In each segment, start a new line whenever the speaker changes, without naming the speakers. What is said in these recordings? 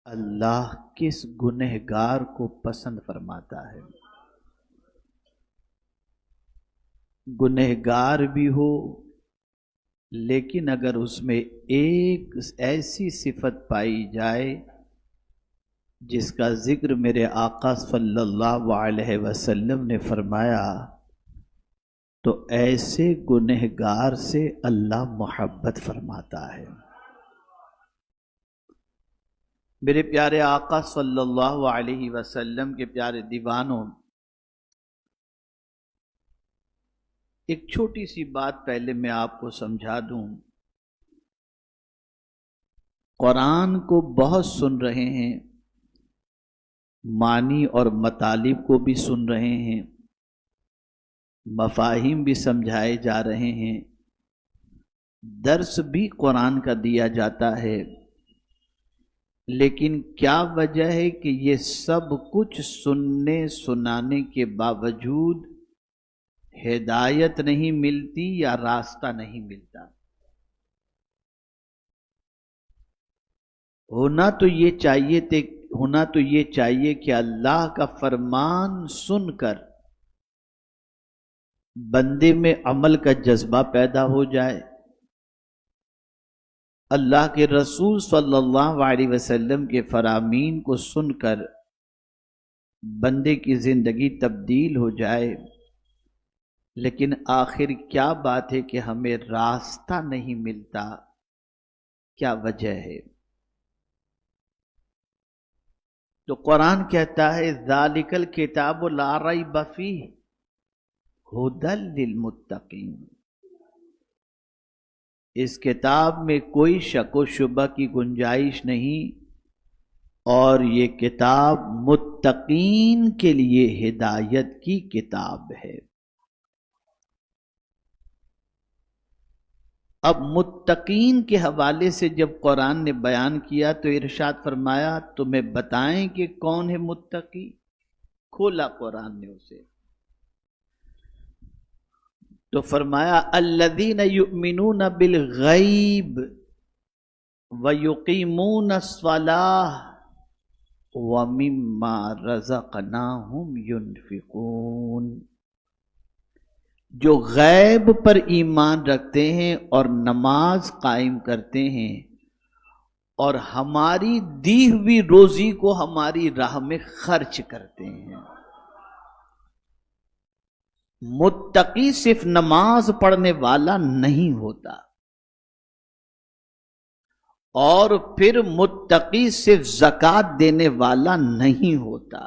اللہ کس گنہگار کو پسند فرماتا ہے؟ گنہگار بھی ہو لیکن اگر اس میں ایک ایسی صفت پائی جائے جس کا ذکر میرے آقا صلی اللہ علیہ وسلم نے فرمایا تو ایسے گنہگار سے اللہ محبت فرماتا ہے۔ میرے پیارے آقا صلی اللہ علیہ وسلم کے پیارے دیوانوں، ایک چھوٹی سی بات پہلے میں آپ کو سمجھا دوں۔ قرآن کو بہت سن رہے ہیں، معنی اور مطالب کو بھی سن رہے ہیں، مفاہیم بھی سمجھائے جا رہے ہیں، درس بھی قرآن کا دیا جاتا ہے، لیکن کیا وجہ ہے کہ یہ سب کچھ سننے سنانے کے باوجود ہدایت نہیں ملتی یا راستہ نہیں ملتا؟ ہونا تو یہ چاہیے کہ اللہ کا فرمان سن کر بندے میں عمل کا جذبہ پیدا ہو جائے، اللہ کے رسول صلی اللہ علیہ وسلم کے فرامین کو سن کر بندے کی زندگی تبدیل ہو جائے، لیکن آخر کیا بات ہے کہ ہمیں راستہ نہیں ملتا؟ کیا وجہ ہے؟ تو قرآن کہتا ہے ذالک الکتاب لا ریب فیہ ھدی للمتقین، اس کتاب میں کوئی شک و شبہ کی گنجائش نہیں، اور یہ کتاب متقین کے لیے ہدایت کی کتاب ہے۔ اب متقین کے حوالے سے جب قرآن نے بیان کیا تو ارشاد فرمایا تمہیں بتائیں کہ کون ہے متقی؟ کھولا قرآن نے اسے تو فرمایا الذین یؤمنون بالغیب ویقیمون الصلاۃ ومما رزقناہم ینفقون، جو غیب پر ایمان رکھتے ہیں اور نماز قائم کرتے ہیں اور ہماری دی ہوئی روزی کو ہماری راہ میں خرچ کرتے ہیں۔ متقی صرف نماز پڑھنے والا نہیں ہوتا، اور پھر متقی صرف زکوٰۃ دینے والا نہیں ہوتا،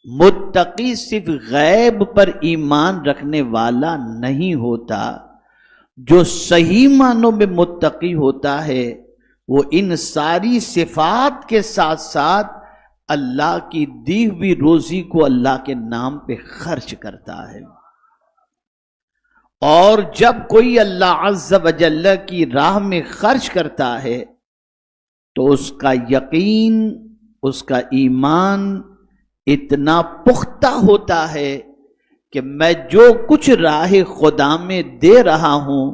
متقی صرف غیب پر ایمان رکھنے والا نہیں ہوتا۔ جو صحیح معنوں میں متقی ہوتا ہے وہ ان ساری صفات کے ساتھ ساتھ اللہ کی دی ہوئی روزی کو اللہ کے نام پہ خرچ کرتا ہے، اور جب کوئی اللہ عز و جل کی راہ میں خرچ کرتا ہے تو اس کا یقین، اس کا ایمان اتنا پختہ ہوتا ہے کہ میں جو کچھ راہ خدا میں دے رہا ہوں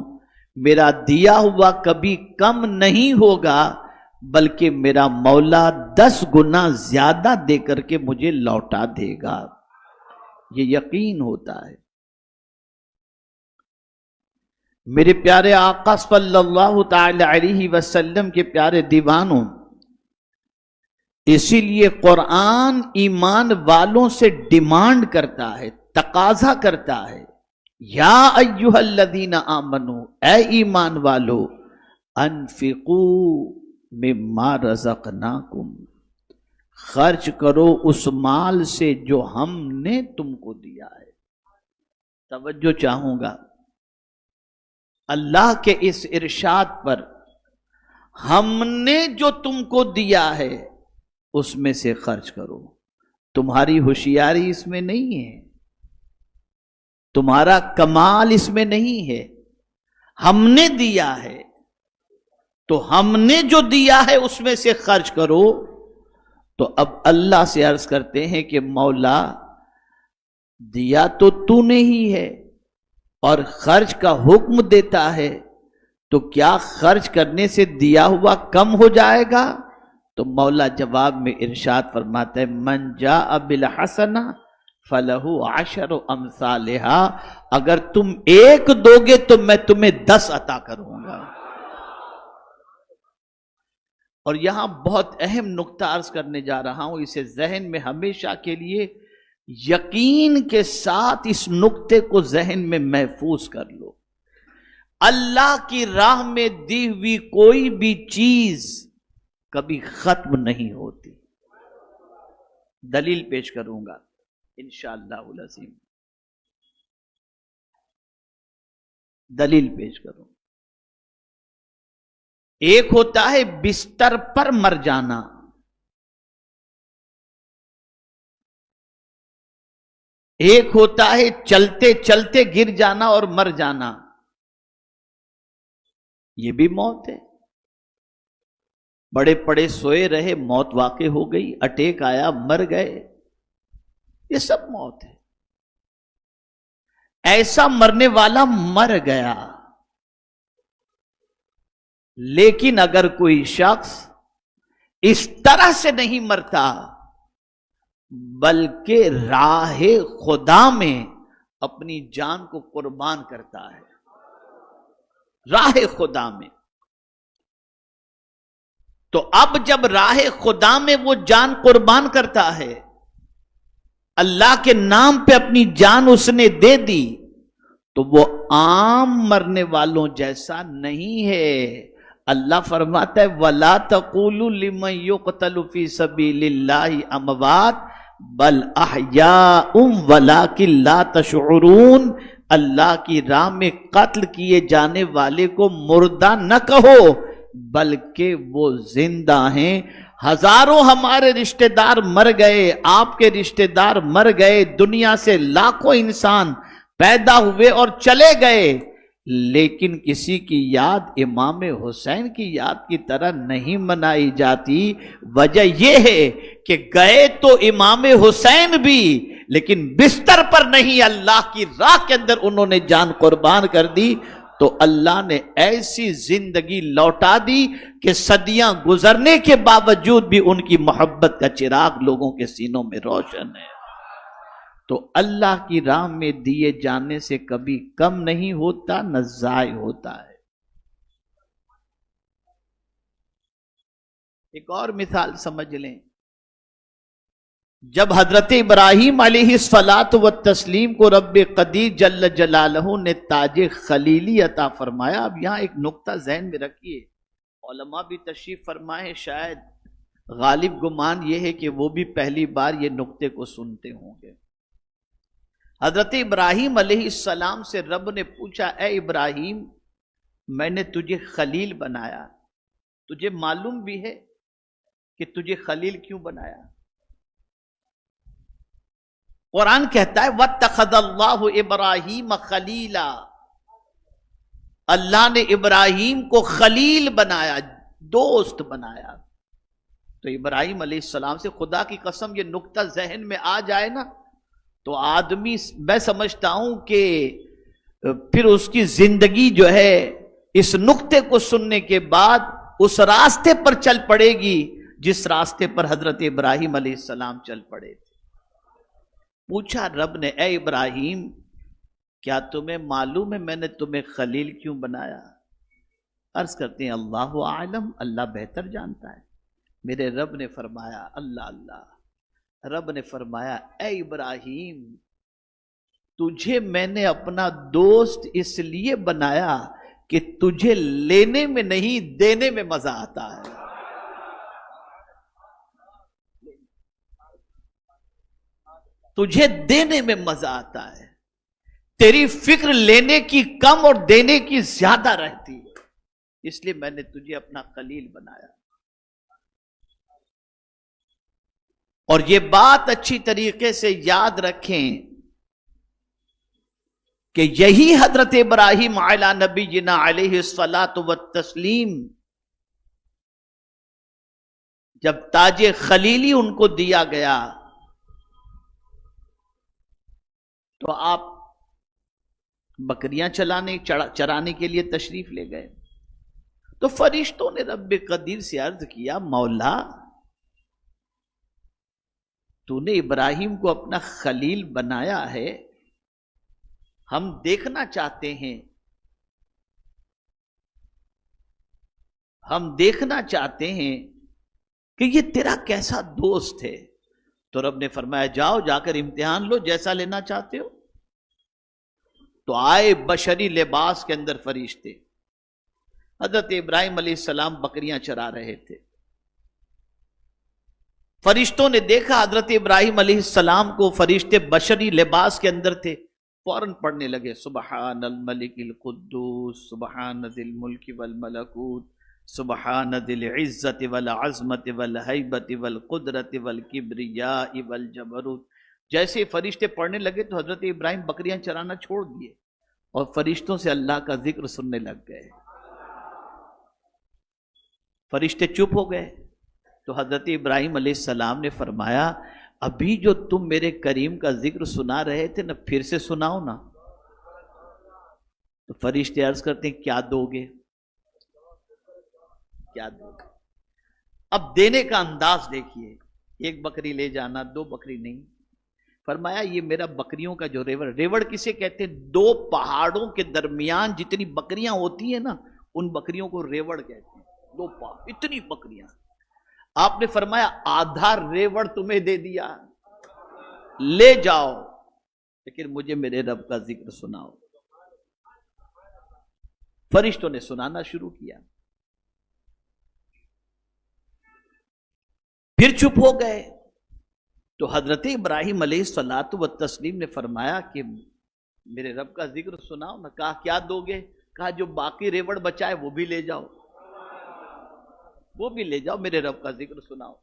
میرا دیا ہوا کبھی کم نہیں ہوگا، بلکہ میرا مولا 10 گنا زیادہ دے کر کے مجھے لوٹا دے گا۔ یہ یقین ہوتا ہے۔ میرے پیارے آقا صلی اللہ تعالی علیہ وسلم کے پیارے دیوانوں، اسی لیے قرآن ایمان والوں سے ڈیمانڈ کرتا ہے، تقاضا کرتا ہے، یا ایھا الذین آمنوا، اے ایمان والو، انفقوا مما رزقناکم، خرچ کرو اس مال سے جو ہم نے تم کو دیا ہے۔ توجہ چاہوں گا اللہ کے اس ارشاد پر، ہم نے جو تم کو دیا ہے اس میں سے خرچ کرو۔ تمہاری ہوشیاری اس میں نہیں ہے، تمہارا کمال اس میں نہیں ہے، ہم نے دیا ہے تو ہم نے جو دیا ہے اس میں سے خرچ کرو۔ تو اب اللہ سے عرض کرتے ہیں کہ مولا دیا تو تو نے ہی ہے اور خرچ کا حکم دیتا ہے، تو کیا خرچ کرنے سے دیا ہوا کم ہو جائے گا؟ تو مولا جواب میں ارشاد فرماتا ہے من جاء بالحسنہ فلہ عشر امثالہا، اگر تم ایک دو گے تو میں تمہیں 10 عطا کروں گا۔ اور یہاں بہت اہم نقطہ عرض کرنے جا رہا ہوں، اسے ذہن میں ہمیشہ کے لیے یقین کے ساتھ اس نقطے کو ذہن میں محفوظ کر لو۔ اللہ کی راہ میں دی ہوئی کوئی بھی چیز کبھی ختم نہیں ہوتی۔ دلیل پیش کروں گا انشاءاللہ العظیم، دلیل پیش کروں۔ ایک ہوتا ہے بستر پر مر جانا، ایک ہوتا ہے چلتے چلتے گر جانا اور مر جانا، یہ بھی موت ہے۔ بڑے پڑے سوئے رہے، موت واقع ہو گئی، اٹیک آیا، مر گئے، یہ سب موت ہے۔ ایسا مرنے والا مر گیا، لیکن اگر کوئی شخص اس طرح سے نہیں مرتا بلکہ راہ خدا میں اپنی جان کو قربان کرتا ہے، راہ خدا میں، تو اب جب راہ خدا میں وہ جان قربان کرتا ہے، اللہ کے نام پہ اپنی جان اس نے دے دی، تو وہ عام مرنے والوں جیسا نہیں ہے۔ اللہ فرماتا ہے وَلَا تَقُولُوا لِمَن يُقْتَلُ فِي سَبِيلِ اللَّهِ أَمْوَاتٌ بَلْ أَحْيَاءٌ وَلَٰكِن لَّا تَشْعُرُونَ، اللہ کی راہ میں قتل کیے جانے والے کو مردہ نہ کہو بلکہ وہ زندہ ہیں۔ ہزاروں ہمارے رشتہ دار مر گئے، آپ کے رشتہ دار مر گئے، دنیا سے لاکھوں انسان پیدا ہوئے اور چلے گئے، لیکن کسی کی یاد امام حسین کی یاد کی طرح نہیں منائی جاتی۔ وجہ یہ ہے کہ گئے تو امام حسین بھی، لیکن بستر پر نہیں، اللہ کی راہ کے اندر انہوں نے جان قربان کر دی، تو اللہ نے ایسی زندگی لوٹا دی کہ صدیاں گزرنے کے باوجود بھی ان کی محبت کا چراغ لوگوں کے سینوں میں روشن ہے۔ تو اللہ کی راہ میں دیے جانے سے کبھی کم نہیں ہوتا، نہ ضائع ہوتا ہے۔ ایک اور مثال سمجھ لیں، جب حضرت ابراہیم علیہ الصلاۃ والتسلیم کو رب قدیر جل جلالہ نے تاج خلیلی عطا فرمایا، اب یہاں ایک نقطہ ذہن میں رکھیے، علماء بھی تشریف فرمائے، شاید غالب گمان یہ ہے کہ وہ بھی پہلی بار یہ نقطے کو سنتے ہوں گے۔ حضرت ابراہیم علیہ السلام سے رب نے پوچھا، اے ابراہیم میں نے تجھے خلیل بنایا، تجھے معلوم بھی ہے کہ تجھے خلیل کیوں بنایا؟ قرآن کہتا ہے وَاتَّخَذَ اللَّهُ إِبْرَاهِيمَ خَلِيلًا، اللہ نے ابراہیم کو خلیل بنایا، دوست بنایا۔ تو ابراہیم علیہ السلام سے خدا کی قسم یہ نقطہ ذہن میں آ جائے نا، تو آدمی میں سمجھتا ہوں کہ پھر اس کی زندگی جو ہے اس نقطے کو سننے کے بعد اس راستے پر چل پڑے گی جس راستے پر حضرت ابراہیم علیہ السلام چل پڑے تھے۔ پوچھا رب نے، اے ابراہیم کیا تمہیں معلوم ہے میں نے تمہیں خلیل کیوں بنایا؟ عرض کرتے ہیں اللہ عالم، اللہ بہتر جانتا ہے۔ میرے رب نے فرمایا اللہ اللہ، رب نے فرمایا اے ابراہیم تجھے میں نے اپنا دوست اس لیے بنایا کہ تجھے لینے میں نہیں دینے میں مزہ آتا ہے۔ تجھے دینے میں مزہ آتا ہے، تیری فکر لینے کی کم اور دینے کی زیادہ رہتی ہے، اس لیے میں نے تجھے اپنا خلیل بنایا۔ اور یہ بات اچھی طریقے سے یاد رکھیں کہ یہی حضرت ابراہیم علی نبینا علیہ الصلاۃ والتسلیم جب تاج خلیلی ان کو دیا گیا تو آپ بکریاں چرانے کے لیے تشریف لے گئے، تو فرشتوں نے رب قدیر سے عرض کیا مولا تو نے ابراہیم کو اپنا خلیل بنایا ہے، ہم دیکھنا چاہتے ہیں، ہم دیکھنا چاہتے ہیں کہ یہ تیرا کیسا دوست ہے۔ تو رب نے فرمایا جاؤ جا کر امتحان لو جیسا لینا چاہتے ہو۔ تو آئے بشری لباس کے اندر فرشتے، حضرت ابراہیم علیہ السلام بکریاں چرا رہے تھے، فرشتوں نے دیکھا حضرت ابراہیم علیہ السلام کو، فرشتے بشری لباس کے اندر تھے، فوراً پڑھنے لگے سبحان الملک القدوس سبحان ذی الملک والملکوت سبحان ذی العزت والعظمت والہیبت والقدرت والکبریاء والجبروت۔ جیسے فرشتے پڑھنے لگے تو حضرت ابراہیم بکریاں چرانا چھوڑ دیے اور فرشتوں سے اللہ کا ذکر سننے لگ گئے۔ فرشتے چپ ہو گئے تو حضرت ابراہیم علیہ السلام نے فرمایا ابھی جو تم میرے کریم کا ذکر سنا رہے تھے نا، پھر سے سناؤ نا۔ تو فرشتے عرض کرتے ہیں کیا دو گے، کیا دو گے؟ اب دینے کا انداز دیکھیے، ایک بکری لے جانا، دو بکری نہیں۔ فرمایا یہ میرا بکریوں کا جو ریوڑ کسے کہتے ہیں؟ دو پہاڑوں کے درمیان جتنی بکریاں ہوتی ہیں نا، ان بکریوں کو ریوڑ کہتے ہیں۔ دو پہاڑ، اتنی بکریاں۔ آپ نے فرمایا آدھا ریوڑ تمہیں دے دیا، لے جاؤ، لیکن مجھے میرے رب کا ذکر سناؤ۔ فرشتوں نے سنانا شروع کیا، پھر چپ ہو گئے تو حضرت ابراہیم علیہ الصلوۃ والتسلیم نے فرمایا کہ میرے رب کا ذکر سناؤ نہ۔ کہا کیا دو گے؟ کہا جو باقی ریوڑ بچا ہے وہ بھی لے جاؤ، وہ بھی لے جاؤ، میرے رب کا ذکر سناؤ۔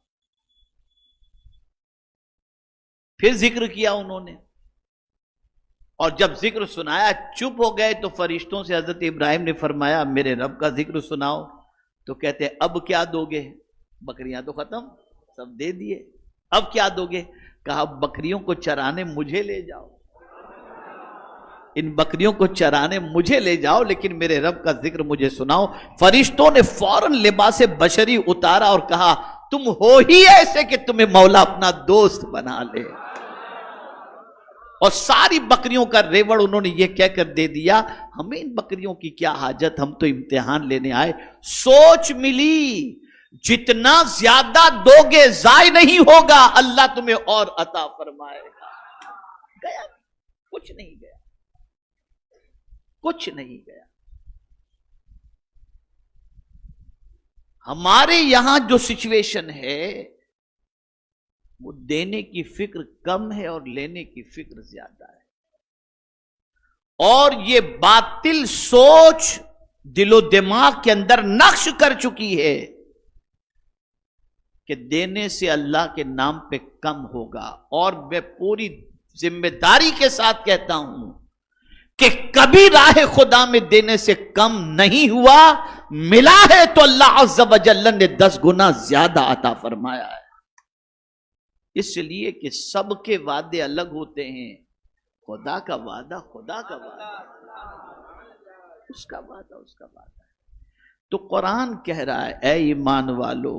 پھر ذکر کیا انہوں نے، اور جب ذکر سنایا چپ ہو گئے تو فرشتوں سے حضرت ابراہیم نے فرمایا میرے رب کا ذکر سناؤ۔ تو کہتے ہیں اب کیا دو گے؟ بکریاں تو ختم، سب دے دیے، اب کیا دو گے؟ کہا بکریوں کو چرانے مجھے لے جاؤ، ان بکریوں کو چرانے مجھے لے جاؤ، لیکن میرے رب کا ذکر مجھے سناؤ۔ فرشتوں نے فوراً لباس بشری اتارا اور کہا تم ہو ہی ایسے کہ تمہیں مولا اپنا دوست بنا لے، اور ساری بکریوں کا ریوڑ انہوں نے یہ کہہ کر دے دیا ہمیں ان بکریوں کی کیا حاجت، ہم تو امتحان لینے آئے۔ سوچ ملی جتنا زیادہ دو گے ضائع نہیں ہوگا، اللہ تمہیں اور عطا فرمائے گا۔ گیا کچھ نہیں گیا، کچھ نہیں گیا۔ ہمارے یہاں جو سچویشن ہے وہ دینے کی فکر کم ہے اور لینے کی فکر زیادہ ہے، اور یہ باطل سوچ دل و دماغ کے اندر نقش کر چکی ہے کہ دینے سے اللہ کے نام پہ کم ہوگا۔ اور میں پوری ذمہ داری کے ساتھ کہتا ہوں کہ کبھی راہ خدا میں دینے سے کم نہیں ہوا، ملا ہے تو اللہ عز و جل نے 10 گنا زیادہ عطا فرمایا ہے۔ اس لیے کہ سب کے وعدے الگ ہوتے ہیں، خدا کا وعدہ خدا کا وعدہ، اس کا وعدہ اس کا وعدہ ہے۔ تو قرآن کہہ رہا ہے اے ایمان والو،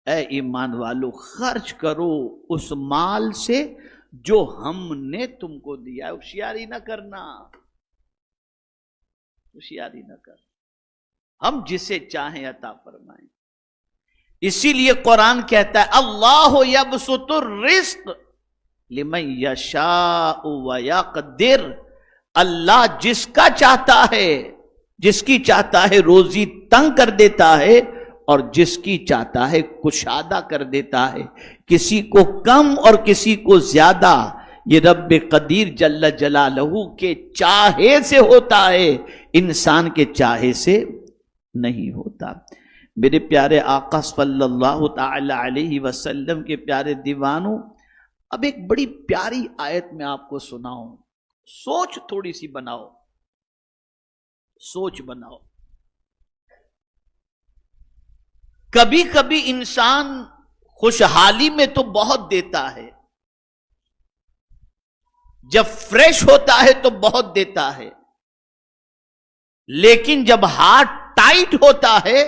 اے ایمان والو خرچ کرو اس مال سے جو ہم نے تم کو دیا ہے۔ ہوشیاری نہ کرنا، ہوشیاری نہ کرنا، ہم جسے چاہیں عطا فرمائیں۔ اسی لیے قرآن کہتا ہے اللہ یبسط الرزق لمن یشاء ویقدر، اللہ جس کا چاہتا ہے، جس کی چاہتا ہے روزی تنگ کر دیتا ہے، اور جس کی چاہتا ہے کشادہ کر دیتا ہے، کسی کو کم اور کسی کو زیادہ۔ یہ رب قدیر جل جلالہ کے چاہے سے ہوتا ہے، انسان کے چاہے سے نہیں ہوتا۔ میرے پیارے آقا صلی اللہ تعالی علیہ وسلم کے پیارے دیوانوں، اب ایک بڑی پیاری آیت میں آپ کو سناؤں، سوچ تھوڑی سی بناؤ، سوچ بناؤ۔ کبھی کبھی انسان خوشحالی میں تو بہت دیتا ہے، جب فریش ہوتا ہے تو بہت دیتا ہے، لیکن جب ہاتھ ٹائٹ ہوتا ہے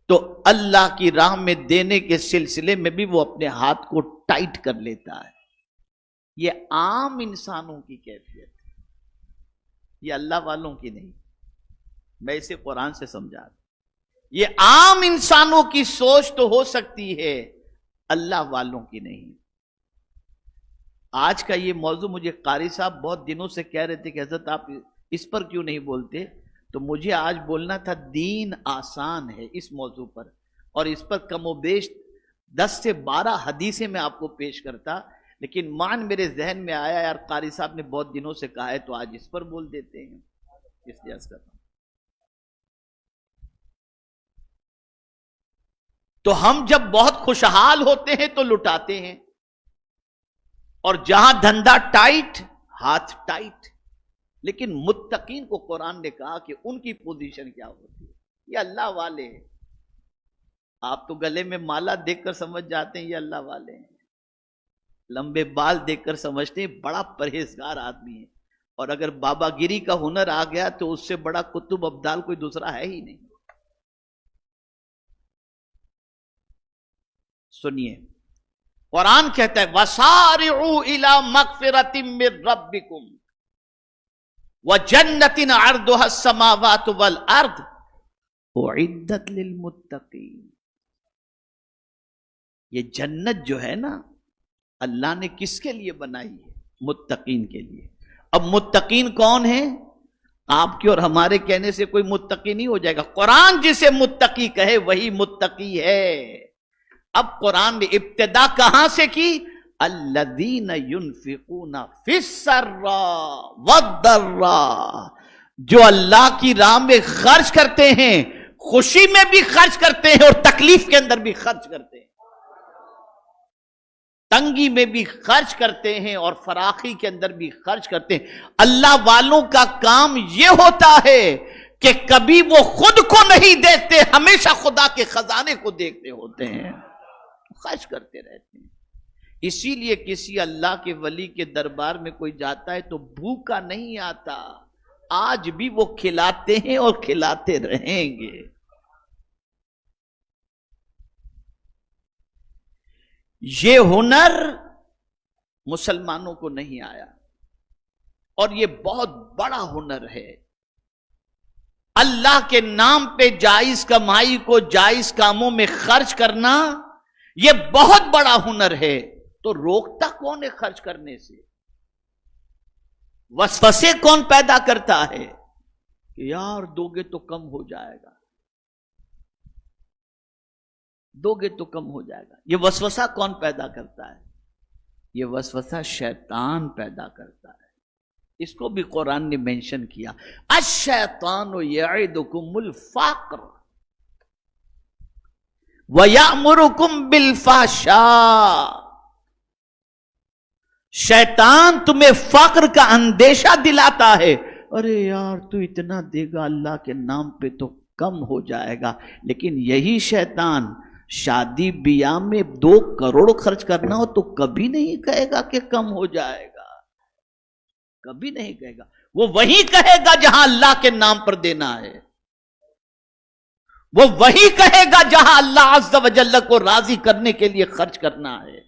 تو اللہ کی راہ میں دینے کے سلسلے میں بھی وہ اپنے ہاتھ کو ٹائٹ کر لیتا ہے. یہ عام انسانوں کی کیفیت ہے، یہ اللہ والوں کی نہیں. میں اسے قرآن سے سمجھا دوں. یہ عام انسانوں کی سوچ تو ہو سکتی ہے، اللہ والوں کی نہیں. آج کا یہ موضوع مجھے قاری صاحب بہت دنوں سے کہہ رہے تھے کہ حضرت آپ اس پر کیوں نہیں بولتے، تو مجھے آج بولنا تھا. دین آسان ہے اس موضوع پر، اور اس پر کم و بیش 10 سے 12 حدیثیں میں آپ کو پیش کرتا، لیکن مان میرے ذہن میں آیا یار قاری صاحب نے بہت دنوں سے کہا ہے تو آج اس پر بول دیتے ہیں. اس لیے کرتا ہوں. تو ہم جب بہت خوشحال ہوتے ہیں تو لٹاتے ہیں، اور جہاں دھندا ٹائٹ ہاتھ ٹائٹ. لیکن متقین کو قرآن نے کہا کہ ان کی پوزیشن کیا ہوتی ہے. یہ اللہ والے ہیں. آپ تو گلے میں مالا دیکھ کر سمجھ جاتے ہیں یہ اللہ والے ہیں، لمبے بال دیکھ کر سمجھتے ہیں بڑا پرہیزگار آدمی ہے. اور اگر بابا گیری کا ہنر آ گیا تو اس سے بڑا قطب ابدال کوئی دوسرا ہے ہی نہیں. سنیے قرآن کہتا ہے وَسَارِعُوا إِلَى مَغْفِرَةٍ مِّن رَبِّكُمْ وَجَنَّةٍ عَرْضُهَا السَّمَاوَاتُ وَالْأَرْضُ أُعِدَّتْ لِلْمُتَّقِينَ. یہ جنت جو ہے نا اللہ نے کس کے لیے بنائی ہے؟ متقین کے لیے. اب متقین کون ہیں؟ آپ کے اور ہمارے کہنے سے کوئی متقی نہیں ہو جائے گا. قرآن جسے متقی کہے وہی متقی ہے. اب قرآن نے ابتدا کہاں سے کی؟ الذین ينفقون فی السراء والضراء، جو اللہ کی راہ میں خرچ کرتے ہیں، خوشی میں بھی خرچ کرتے ہیں اور تکلیف کے اندر بھی خرچ کرتے ہیں، تنگی میں بھی خرچ کرتے ہیں اور فراخی کے اندر بھی خرچ کرتے ہیں. اللہ والوں کا کام یہ ہوتا ہے کہ کبھی وہ خود کو نہیں دیکھتے، ہمیشہ خدا کے خزانے کو دیکھتے ہوتے ہیں، خرچ کرتے رہتے ہیں. اسی لیے کسی اللہ کے ولی کے دربار میں کوئی جاتا ہے تو بھوکا نہیں آتا، آج بھی وہ کھلاتے ہیں اور کھلاتے رہیں گے. یہ ہنر مسلمانوں کو نہیں آیا، اور یہ بہت بڑا ہنر ہے. اللہ کے نام پہ جائز کمائی کو جائز کاموں میں خرچ کرنا یہ بہت بڑا ہنر ہے. تو روکتا کون ہے خرچ کرنے سے؟ وسوسے کون پیدا کرتا ہے کہ یار دو گے تو کم ہو جائے گا، دو گے تو کم ہو جائے گا. یہ وسوسہ کون پیدا کرتا ہے؟ یہ وسوسہ شیطان پیدا کرتا ہے. اس کو بھی قرآن نے مینشن کیا، الشیطان یعدکم الفقر وَيَأْمُرُكُمْ بِالْفَحْشَاءِ. شیطان تمہیں فقر کا اندیشہ دلاتا ہے. ارے یار تو اتنا دے گا اللہ کے نام پہ تو کم ہو جائے گا. لیکن یہی شیطان شادی بیاہ میں 2 کروڑ خرچ کرنا ہو تو کبھی نہیں کہے گا کہ کم ہو جائے گا، کبھی نہیں کہے گا. وہ وہی کہے گا جہاں اللہ کے نام پر دینا ہے، وہ وہی کہے گا جہاں اللہ عز و جل کو راضی کرنے کے لیے خرچ کرنا ہے.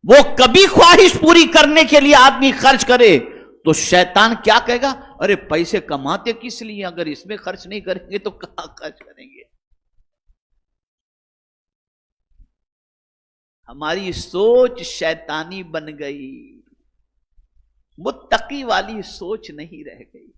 وہ کبھی خواہش پوری کرنے کے لیے آدمی خرچ کرے تو شیطان کیا کہے گا؟ ارے پیسے کماتے کس لیے، اگر اس میں خرچ نہیں کریں گے تو کہاں خرچ کریں گے. ہماری سوچ شیطانی بن گئی، متقی والی سوچ نہیں رہ گئی.